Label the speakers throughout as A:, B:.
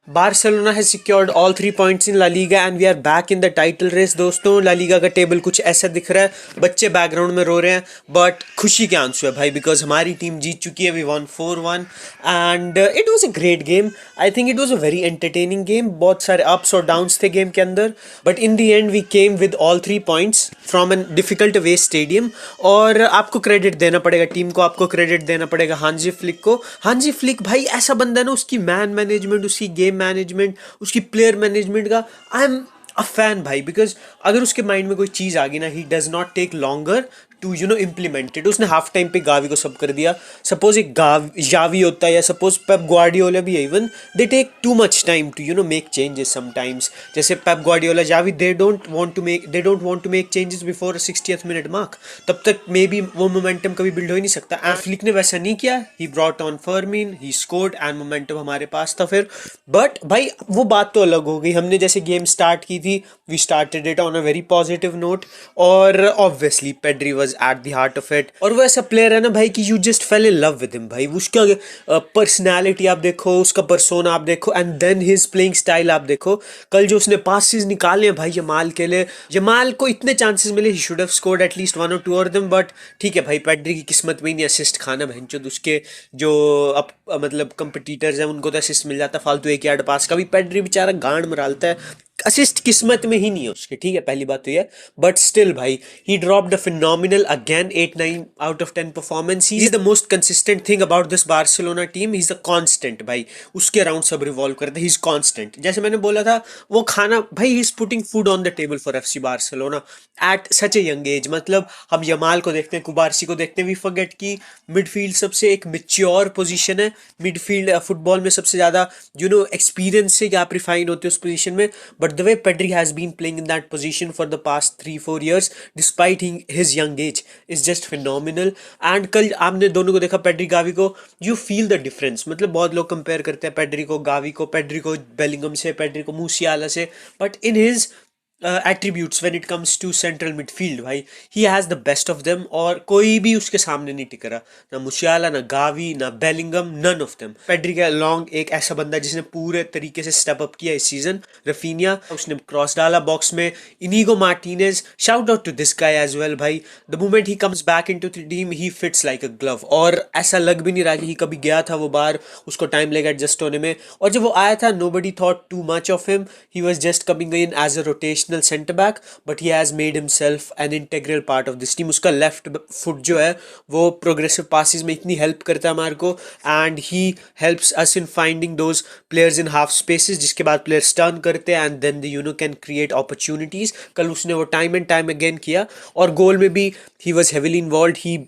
A: Barcelona has secured all 3 points in La Liga and we are back in the title race दोस्तों। La Liga का table कुछ ऐसा दिख रहा है, बच्चे बैकग्राउंड में रो रहे हैं बट खुशी के आंसू है भाई, बिकॉज हमारी टीम जीत चुकी है। We won 4-1 and it was a great game. I think it was a very entertaining game. बहुत सारे अप्स और डाउन्स थे गेम के अंदर, but in the end we came with all 3 points from an difficult way stadium. और आपको credit देना पड़ेगा टीम को, आपको क्रेडिट देना पड़ेगा हांजी फ्लिक को। हांजी फ्लिक भाई ऐसा बंदा है ना, उसकी मैन मैनेजमेंट, उसकी गेम मैनेजमेंट, उसकी प्लेयर मैनेजमेंट का आई एम अ फैन भाई। बिकॉज अगर उसके माइंड में कोई चीज़ आ गई ना, he does not take longer to implement it. उसने हाफ टाइम पे गावी को सब कर दिया। सपोज एक जावी होता है या सपोज पेप ग्वार्डियोला भी है, even they take too much time to make changes sometimes. जैसे Pep Guardiola, Xavi, they don't want to make changes before 60th minute mark. तब तक मे बी वो मोमेंटम कभी बिल्ड हो ही नहीं सकता। एंड फ्लिक ने वैसा नहीं किया। He brought on Fermin, he scored and momentum हमारे पास था फिर। बट भाई वो बात तो अलग हो गई। हमने जैसे गेम स्टार्ट की थी, we started it on a very positive note और obviously Pedri was at the heart of it. और वो ऐसा प्लेयर है ना भाई कि you just fell in love with him भाई। उसका पर्सनैलिटी आप देखो, उसका पर्सोना आप देखो and then his playing style आप देखो। कल जो उसने पासेस निकाले हैं भाई यमाल के लिए, यमाल को इतने चांसेस मिले, he should have scored at least 1 or 2 और देम। बट ठीक है भाई, पेड्री की किस्मत में ही नहीं असिस्ट खाना भैंचोद। उसके जो अब मतलब कंपटीटर्स हैं उनको तो असिस्ट मिल जाता फालतू 1 यार्ड पास का। भी पेड्री बेचारा गांड मरालता है, असिस्ट किस्मत में ही नहीं है उसके। ठीक है, पहली बात तो ये। बट स्टिल भाई, ही dropped a phenomenal again 8-9 out of 10 performance. He is the most consistent thing about this Barcelona team. He is a constant भाई। उसके अराउंड सब रिवॉल्व करते हैं। He is constant. जैसे मैंने बोला था, वो खाना भाई, he is putting food on the table for FC Barcelona at such a young age. मतलब हम यमाल को देखते हैं, कुबारसी को देखते हैं, वी फॉरगेट कि मिडफील्ड सबसे एक मेच्योर पोजीशन है। मिडफील्ड फुटबॉल में सबसे ज़्यादा एक्सपीरियंस से आप रिफाइन होते हो उस पोजीशन में। But the way Pedri has been playing in that position for the past 3-4 years, despite his young age, is just phenomenal. And कल आपने दोनों को देखा, पेड्री गावी को, you feel the difference। मतलब बहुत लोग कंपेयर करते हैं पेड्री को गावी को, पेड्री को बेलिंगम से, पेड्री को मूसियाला से, but in his attributes when it comes to central midfield भाई, he has the best of them। और कोई भी उसके सामने नहीं टिक रहा, ना मुशियाला, ना गावी, ना Bellingham, none of them। Pedri के लॉन्ग एक ऐसा बंदा जिसने पूरे तरीके से स्टेप अप किया इस सीजन। रफीनिया, उसने क्रॉस डाला बॉक्स में। Inigo Martinez, shout out to this guy as well भाई। The moment he comes back into the team, he fits like a glove. और ऐसा लग भी नहीं रहा कि ही कभी गया था वो बाहर, उसको टाइम लेगा एडजस्ट होने में। और जब वो आया था, nobody thought too much of him। he was just coming in as a rotational center back, but he has made himself an integral part of this team। उसका लेफ्ट फुट जो है वो प्रोग्रेसिव पासिस में इतनी help करता है हमारे को, and he helps us in finding those players in half spaces, जिसके बाद प्लेयर्स टर्न करते हैं and then they can create opportunities. कल उसने वो टाइम एंड टाइम अगेन किया। और गोल में भी he was heavily involve. He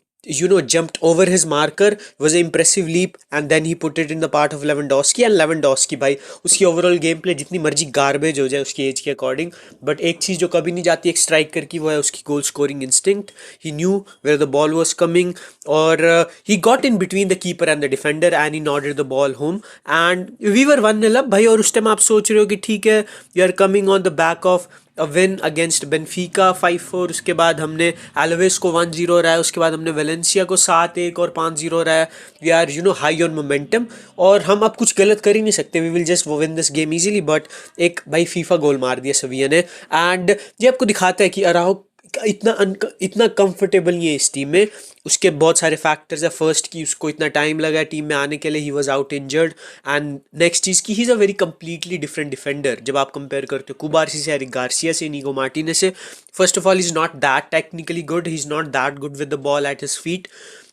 A: jumped over his marker, was an impressive leap, and then he put it in the part of Lewandowski। and Lewandowski भाई, उसकी overall game play जितनी मर्जी garbage हो जाए उसकी एज के अकॉर्डिंग, बट एक चीज़ जो कभी नहीं जाती एक स्ट्राइकर की, वो है उसकी goal scoring instinct. He knew where the ball was coming, और he got in between the keeper and the defender and he nodded the ball home and we were 1-0 up भाई। और उस टाइम आप सोच रहे हो कि ठीक है, you are coming on the back of a win against Benfica 5-4। उसके बाद हमने एलवेस को 1-0 रहा है, उसके बाद हमने वेलेंसिया को 7-1 और 5-0 रहा है। We are high on momentum, और हम अब कुछ गलत कर ही नहीं सकते। We will just win this game easily. But एक भाई फीफा गोल मार दिया सविया ने, एंड ये आपको दिखाता है कि अराहो इतना कंफर्टेबल नहीं है इस टीम में। उसके बहुत सारे फैक्टर्स है। फर्स्ट कि उसको इतना टाइम लगा टीम में आने के लिए, he was out injured. And next चीज़ कि he is a very completely different defender. जब आप कंपेयर करते हो कुबारसी से, एरिक गार्सिया से, इनीगो मार्टिनेज से, first of all he is not that technically good, he is not that good with the ball at his feet.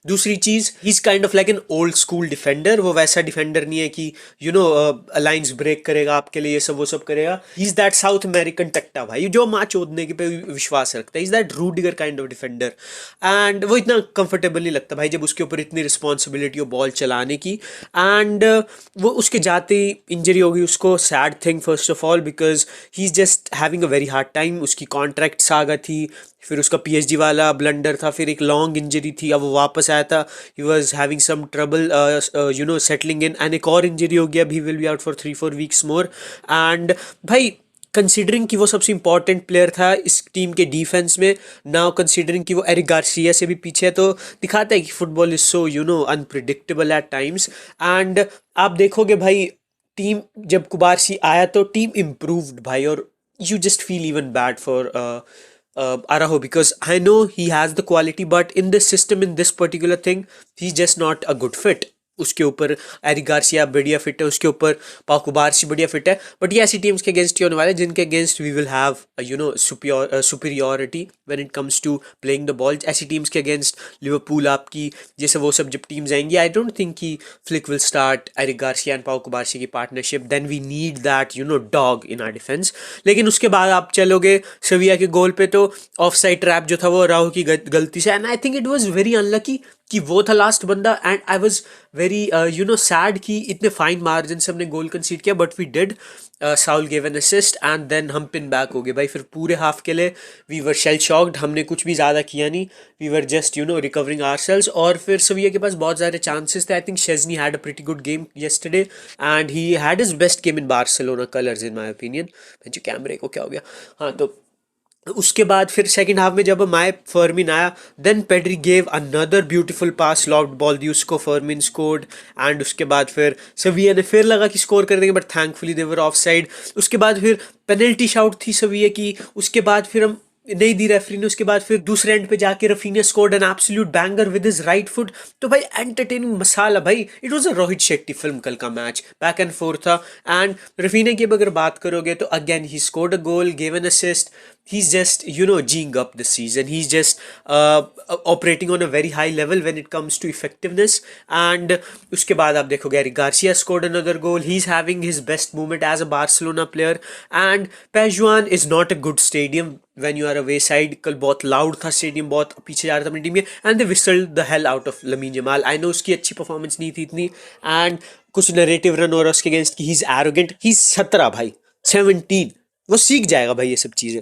A: दूसरी चीज़, he is kind of like an old school defender. वो वैसा defender नहीं है कि lines break करेगा आपके लिए, ये सब वो सब करेगा। He is that South American टक्टा भाई, जो माँ चोदने के पे विश्वास रखता है। Is that Rudiger kind of defender, and वो इतना कंफर्टेबल नहीं लगता भाई जब उसके ऊपर इतनी रिस्पॉन्सिबिलिटी हो बॉल चलाने की। एंड वो उसके जाते ही इंजरी हो गई उसको। Sad thing first of all, because he is just having a very hard time. उसकी कॉन्ट्रैक्ट सागा थी, फिर उसका पीएसजी वाला ब्लंडर था, फिर एक लॉन्ग इंजरी थी, अब वो वापस आया था। He was having some trouble settling in, and एक और इंजरी हो गया। He will be out for 3-4 weeks more. And भाई कंसीडरिंग कि वो सबसे इंपॉर्टेंट प्लेयर था इस टीम के डिफेंस में, नाउ कंसीडरिंग कि वो एरिक गार्सिया से भी पीछे है, तो दिखाता है कि football is so unpredictable at times. And आप देखोगे भाई, टीम जब कुबारसी आया तो टीम इम्प्रूव्ड भाई, और you just feel even bad for Araho, because I know he has the quality, but in this system, in this particular thing, he's just not a good fit. उसके ऊपर Eric Garcia बढ़िया fit है, उसके ऊपर पाउ कुबारसी बढ़िया fit है, but ये ऐसी टीम्स के अगेंस्ट ही होने वाले हैं जिनके against we will have superiority when it comes to playing the ball. ऐसी टीम्स के अगेंस्ट लिवरपूल आपकी जैसे वो सब जब टीम्स आएंगी, आई डोंट थिंक कि Flick will start Eric Garcia and Pau Cubarsi की partnership, then we need that dog in our defence. लेकिन उसके बाद आप चलोगे सविया के गोल पे, तो ऑफ साइड ट्रैप जो था वो राहु की गलती से, and I think it was very unlucky कि वो था लास्ट बंदा, and I was very sad कि इतने फाइन मार्जिन से हमने गोल कंसीड किया, but we did. Saul gave an assist and then हम पिन बैक हो गए भाई। फिर पूरे हाफ के लिए वी वर शेल शॉक्ड, हमने कुछ भी ज़्यादा किया नहीं, we were just recovering ourselves. और फिर सविया के पास बहुत सारे चांसेस थे। I think Szczesny had a pretty good game yesterday and he had his best game in Barcelona colours in my opinion. जो कैमरे को क्या हो गया, हाँ। तो उसके बाद फिर सेकंड हाफ में जब माय फर्मिन आया, then Pedri gave another beautiful pass, loft ball दी उसको, फर्मिन स्कोर्ड, एंड उसके बाद फिर सविया ने फिर लगा कि स्कोर कर देंगे, but thankfully they were of side. उसके बाद फिर पेनल्टी शाउट थी सविया की, उसके बाद फिर हम नहीं दी रेफरी ने, उसके बाद फिर दूसरे एंड पे जाके Raphinha scored an absolute banger with his right foot. तो भाई एंटरटेनिंग मसाला भाई, it was a Rohit Shetty film कल का मैच, बैक एंड फोर्थ था। एंड रफीने की अगर बात करोगे तो again he scored a goal, give an assist, he's just geeing up this season, he's just operating on a very high level when it comes to effectiveness. And उसके बाद आप देखोगे Eric Garcia scored another goal, he's having his best moment as a Barcelona player. And Pezjuan is not a good stadium when you are away side, कल बहुत loud था stadium, बहुत पीछे जा रहा था अपनी टीम के, and they whistled the hell out of Lamine Yamal. I know उसकी अच्छी performance नहीं थी इतनी, and कुछ narrative रन हो रहा है उसके against कि he's arrogant, he's 17 भाई, 17, वो सीख जाएगा भाई ये सब चीज़ें।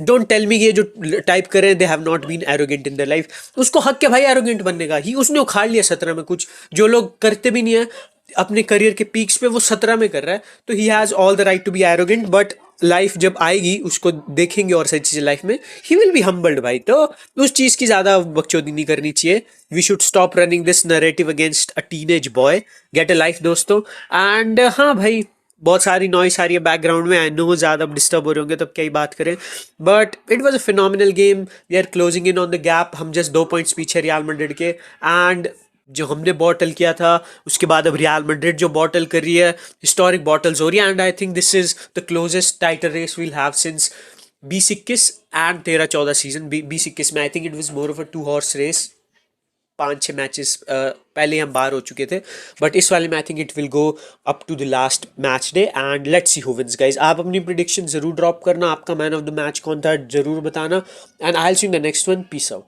A: डोंट टेल मी ये जो टाइप कर रहे हैं they have not been arrogant in their life, उसको हक है भाई एरोगेंट बनने का, ही उसने उखाड़ लिया 17 में, कुछ जो लोग करते भी नहीं है अपने करियर के पीक्स पे वो 17 में कर रहा है, तो he has all the right to be arrogant. But life जब आएगी उसको देखेंगे और सारी चीज़ें लाइफ में, ही विल बी हम्बल्ड भाई। तो उस चीज़ की ज़्यादा बकचोदी नहीं करनी चाहिए। We should stop running this narrative against a teenage boy, get a life दोस्तों। एंड हाँ भाई, बहुत सारी नॉइस आ रही है बैकग्राउंड में, आई नो ज़्यादा डिस्टर्ब हो रहे होंगे, तब क्या ही बात करें, but it was a phenomenal game, we are closing in on the gap, हम जस्ट 2 पॉइंट्स पीछे रियल मैड्रिड के। एंड जो हमने बॉटल किया था उसके बाद अब रियल मैड्रिड जो बॉटल कर रही है, हिस्टोरिक बॉटल्स हो रही है, and I think this is the closest title race we'll have since 2021 and 13-14 season. 2021 में I think it was more of a 2 horse race, 5-6 matches पहले हम बाहर हो चुके थे, बट इस वाले में I think it will go up to the last match day and let's see who wins guys. आप अपनी प्रिडिक्शन जरूर ड्रॉप करना, आपका मैन ऑफ द मैच कौन था जरूर बताना, and I will see in the next one, peace out.